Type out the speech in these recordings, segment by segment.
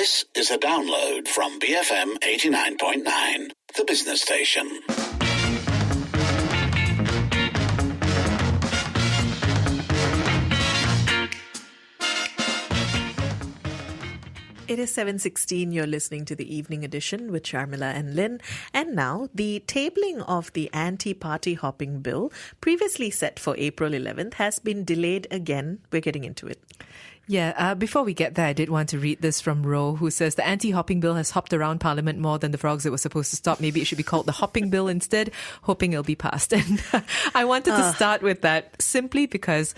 This is a download from BFM 89.9, the business station. It is 7:16. You're listening to the evening edition with Sharmilla and Lynn. And now, the tabling of the anti-party hopping bill, previously set for April 11th, has been delayed again. We're getting into it. Yeah, before we get there, I did want to read this from Ro, who says the anti-hopping bill has hopped around Parliament more than the frogs it was supposed to stop. Maybe it should be called the hopping bill instead, hoping it'll be passed. And I wanted to start with that simply because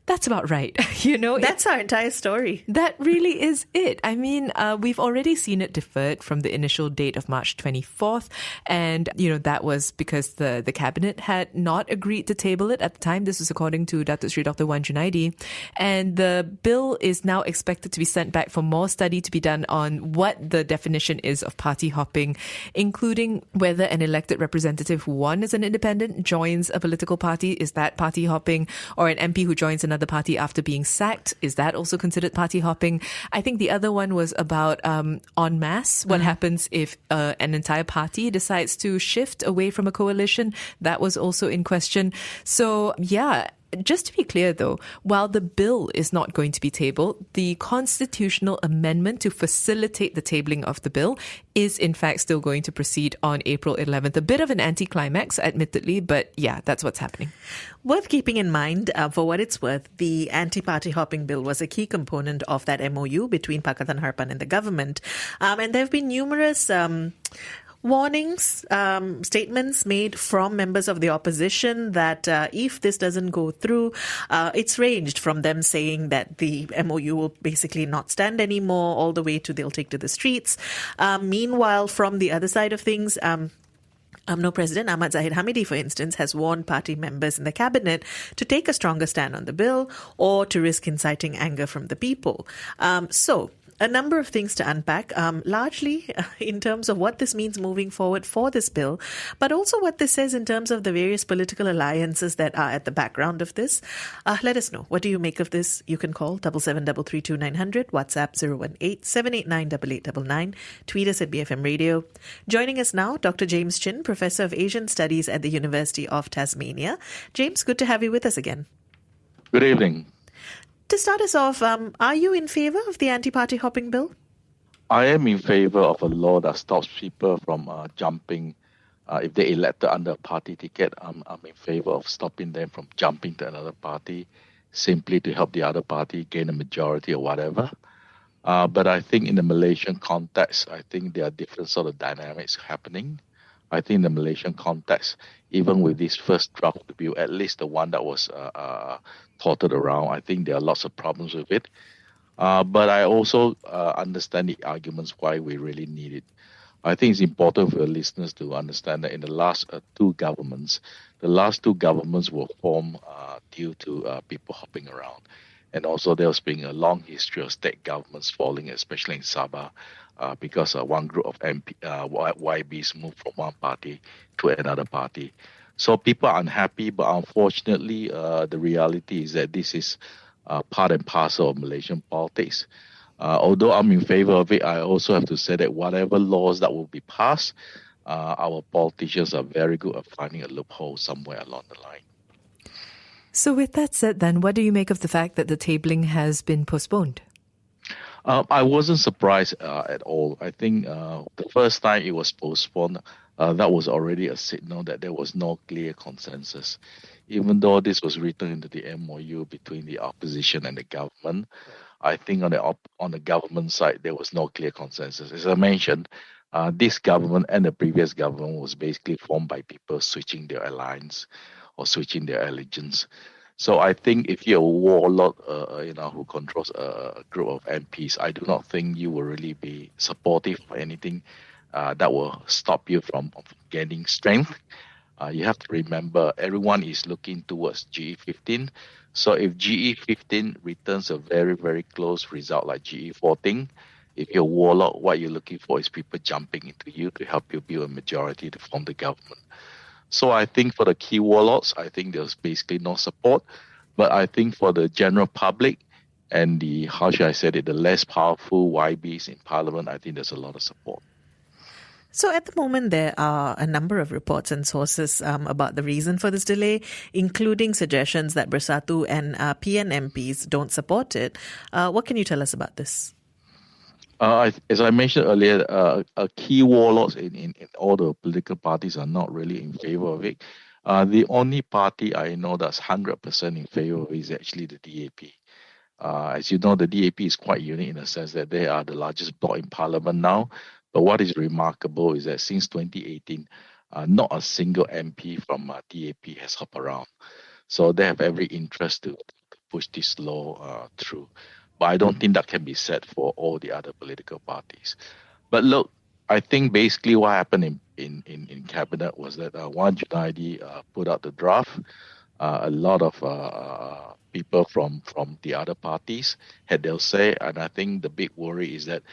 that's about right. That's our entire story. That really is it. I mean, we've already seen it deferred from the initial date of March 24th. And, that was because the cabinet had not agreed to table it at the time. This was according to Datuk Sri Dr. Wan Junaidi. And the bill is now expected to be sent back for more study to be done on what the definition is of party hopping, including whether an elected representative who won as an independent joins a political party. Is that party hopping? Or an MP who joins another party after being sacked, is that also considered party hopping? I think the other one was about en masse. What happens if an entire party decides to shift away from a coalition? That was also in question. So, yeah. Just to be clear, though, while the bill is not going to be tabled, the constitutional amendment to facilitate the tabling of the bill is, in fact, still going to proceed on April 11th. A bit of an anticlimax, admittedly, but yeah, that's what's happening. Worth keeping in mind, for what it's worth, the anti-party hopping bill was a key component of that MOU between Pakatan Harapan and the government. And there have been numerous warnings, statements made from members of the opposition that if this doesn't go through, it's ranged from them saying that the MOU will basically not stand anymore, all the way to they'll take to the streets. Meanwhile, from the other side of things, UMNO President Ahmad Zahid Hamidi, for instance, has warned party members in the cabinet to take a stronger stand on the bill or to risk inciting anger from the people. So a number of things to unpack, largely in terms of what this means moving forward for this bill, but also what this says in terms of the various political alliances that are at the background of this. Let us know. What do you make of this? You can call 77332900, WhatsApp 018-789-8899, tweet us at BFM Radio. Joining us now, Dr. James Chin, Professor of Asian Studies at the University of Tasmania. James, good to have you with us again. Good evening. To start us off, are you in favour of the anti-party hopping bill? I am in favour of a law that stops people from jumping. If they elected under a party ticket, I'm in favour of stopping them from jumping to another party simply to help the other party gain a majority or whatever. But I think in the Malaysian context, I think there are different sort of dynamics happening. I think in the Malaysian context, even with this first draft of the bill, at least the one that was thoughted around, I think there are lots of problems with it. But I also understand the arguments why we really need it. I think it's important for your listeners to understand that in the last two governments were formed due to people hopping around. And also there's been a long history of state governments falling, especially in Sabah, because one group of YBs moved from one party to another party. So people are unhappy, but unfortunately, the reality is that this is part and parcel of Malaysian politics. Although I'm in favor of it, I also have to say that whatever laws that will be passed, our politicians are very good at finding a loophole somewhere along the line. So with that said, then, what do you make of the fact that the tabling has been postponed? I wasn't surprised at all. I think the first time it was postponed, that was already a signal that there was no clear consensus. Even though this was written into the MOU between the opposition and the government, I think on the government side, there was no clear consensus. As I mentioned, this government and the previous government was basically formed by people switching their alliance or switching their allegiance. So I think if you're a warlord, who controls a group of MPs, I do not think you will really be supportive of anything that will stop you from gaining strength. You have to remember, everyone is looking towards GE15. So if GE15 returns a very, very close result like GE14, if you're a warlord, what you're looking for is people jumping into you to help you build a majority to form the government. So I think for the key warlords, I think there's basically no support. But I think for the general public, and how should I say it, the less powerful YBs in Parliament, I think there's a lot of support. So at the moment, there are a number of reports and sources about the reason for this delay, including suggestions that Bersatu and PN MPs don't support it. What can you tell us about this? As I mentioned earlier, key warlords in all the political parties are not really in favor of it. The only party I know that's 100% in favor of it is actually the DAP. As you know, the DAP is quite unique in the sense that they are the largest bloc in Parliament now. But what is remarkable is that since 2018, not a single MP from DAP has hopped around. So they have every interest to push this law through. But I don't think that can be said for all the other political parties. But look, I think basically what happened in Cabinet was that Wan Junaidi put out the draft. A lot of people from the other parties had their say. And I think the big worry is that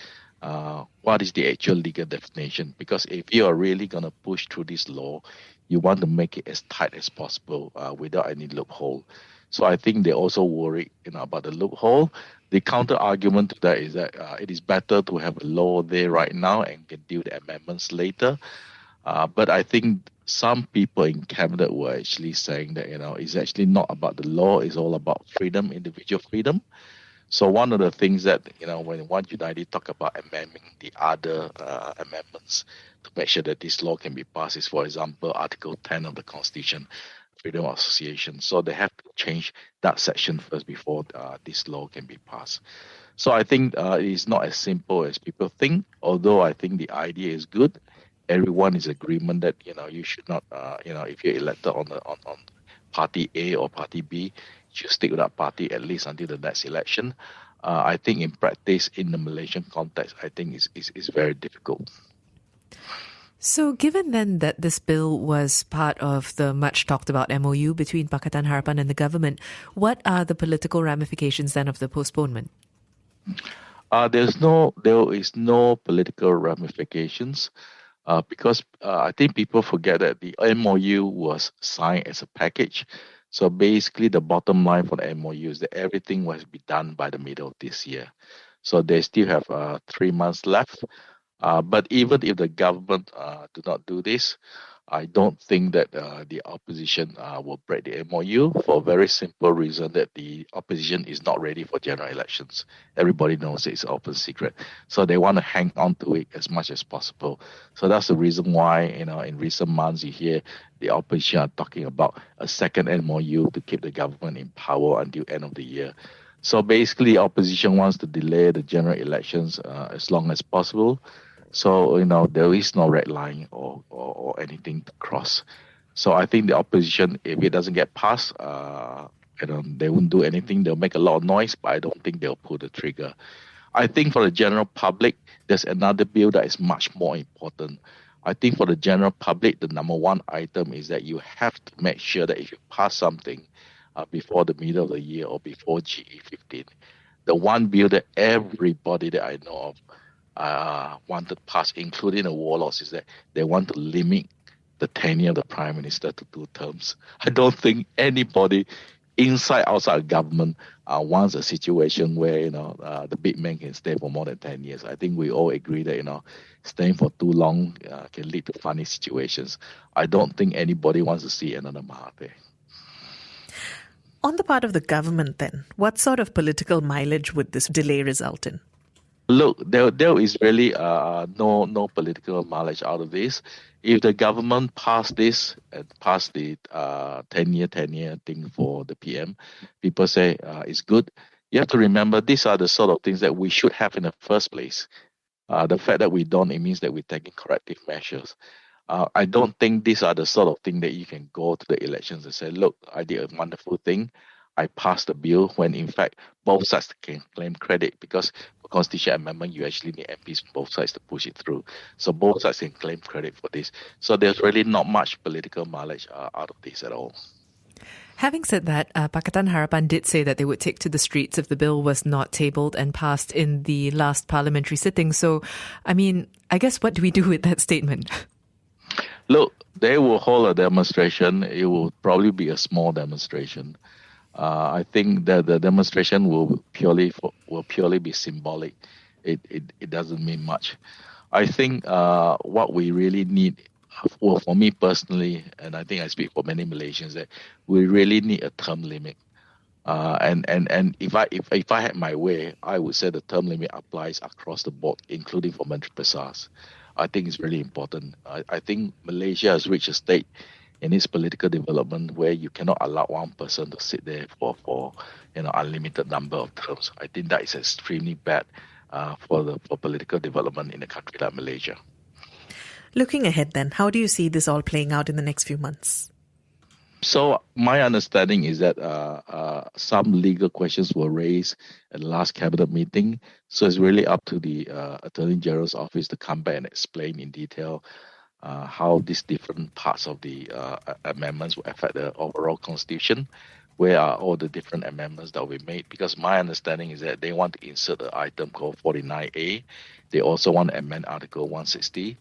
what is the actual legal definition? Because if you are really going to push through this law, you want to make it as tight as possible without any loophole. So I think they also worry, about the loophole. The counter argument to that is that it is better to have a law there right now and can do the amendments later. But I think some people in Cabinet were actually saying that, it's actually not about the law, it's all about freedom, individual freedom. So one of the things that, when Wan Junaidi talk about amending the other amendments to make sure that this law can be passed is, for example, Article 10 of the Constitution, freedom of association. So they have to change that section first before this law can be passed. So I think it is not as simple as people think, although I think the idea is good. Everyone is agreement that, you should not, if you're elected on party A or party B, you stick with that party at least until the next election. I think in practice, in the Malaysian context, I think is very difficult. So given then that this bill was part of the much talked about MOU between Pakatan Harapan and the government, what are the political ramifications then of the postponement? There is no political ramifications because I think people forget that the MOU was signed as a package. So basically the bottom line for the MOU is that everything will be done by the middle of this year. So they still have 3 months left. But even if the government do not do this, I don't think that the opposition will break the MOU for a very simple reason that the opposition is not ready for general elections. Everybody knows it's open secret. So they want to hang on to it as much as possible. So that's the reason why, in recent months you hear the opposition are talking about a second MOU to keep the government in power until end of the year. So basically, opposition wants to delay the general elections as long as possible. So, there is no red line or anything to cross. So I think the opposition, if it doesn't get passed, they won't do anything. They'll make a lot of noise, but I don't think they'll pull the trigger. I think for the general public, there's another bill that is much more important. I think for the general public, the number one item is that you have to make sure that if you pass something before the middle of the year or before GE15, the one bill that everybody that I know of wanted passed, including the warlords, is that they want to limit the tenure of the Prime Minister to 2 terms. I don't think anybody inside, outside government wants a situation where, the big man can stay for more than 10 years. I think we all agree that, staying for too long can lead to funny situations. I don't think anybody wants to see another Mahathir. On the part of the government then, what sort of political mileage would this delay result in? Look, there is really no political mileage out of this. If the government pass this and pass the 10-year thing for the PM, people say it's good. You have to remember these are the sort of things that we should have in the first place. The fact that we don't, it means that we're taking corrective measures. I don't think these are the sort of thing that you can go to the elections and say, look, I did a wonderful thing. I passed the bill, when in fact both sides can claim credit, because for constitutional amendment you actually need MPs from both sides to push it through. So both sides can claim credit for this. So there's really not much political mileage out of this at all. Having said that, Pakatan Harapan did say that they would take to the streets if the bill was not tabled and passed in the last parliamentary sitting. So, I guess what do we do with that statement? Look, they will hold a demonstration. It will probably be a small demonstration. I think that the demonstration will purely be symbolic. It doesn't mean much. I think what we really need, well, for me personally, and I think I speak for many Malaysians, that we really need a term limit. And if I had my way, I would say the term limit applies across the board, including for Menteri Besars. I think it's really important. I think Malaysia has reached a state in its political development where you cannot allow one person to sit there for unlimited number of terms. I think that is extremely bad for political development in a country like Malaysia. Looking ahead then, how do you see this all playing out in the next few months? So my understanding is that some legal questions were raised at the last cabinet meeting. So it's really up to the Attorney General's office to come back and explain in detail how these different parts of the amendments will affect the overall constitution. Where are all the different amendments that we made? Because my understanding is that they want to insert an item called 49A. They also want to amend Article 160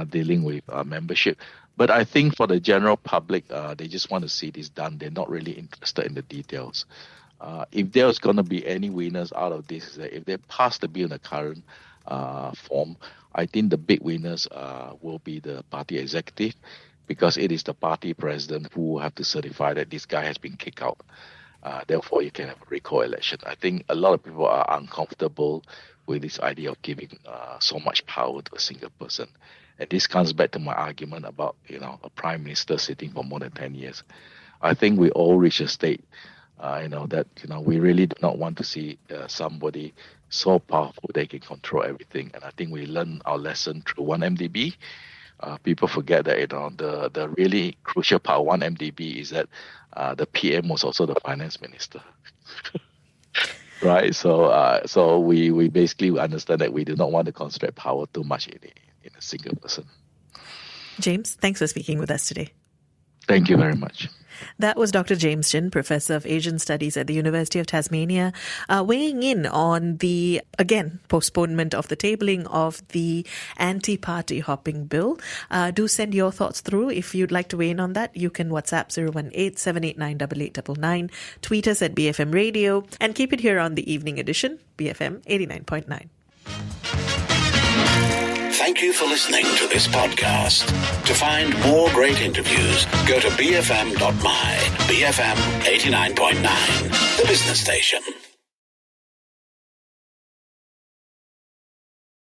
dealing with membership. But I think for the general public, they just want to see this done. They're not really interested in the details. If there's going to be any winners out of this, if they pass the bill in the current form, I think the big winners will be the party executive, because it is the party president who will have to certify that this guy has been kicked out. Therefore, you can have a recall election. I think a lot of people are uncomfortable with this idea of giving so much power to a single person. And this comes back to my argument about, a prime minister sitting for more than 10 years. I think we all reach a state, that, we really do not want to see somebody so powerful they can control everything. And I think we learned our lesson through 1MDB. People forget that, the really crucial part of 1MDB is that the PM was also the finance minister. Right? So we basically understand that we do not want to concentrate power too much in a single person. James, thanks for speaking with us today. Thank you very much. That was Dr. James Chin, Professor of Asian Studies at the University of Tasmania, weighing in on the, again, postponement of the tabling of the anti-party hopping bill. Do send your thoughts through. If you'd like to weigh in on that, you can WhatsApp 018-789-8899, tweet us at BFM Radio, and keep it here on the evening edition, BFM 89.9. Thank you for listening to this podcast. To find more great interviews, go to bfm.my, BFM 89.9, the business station.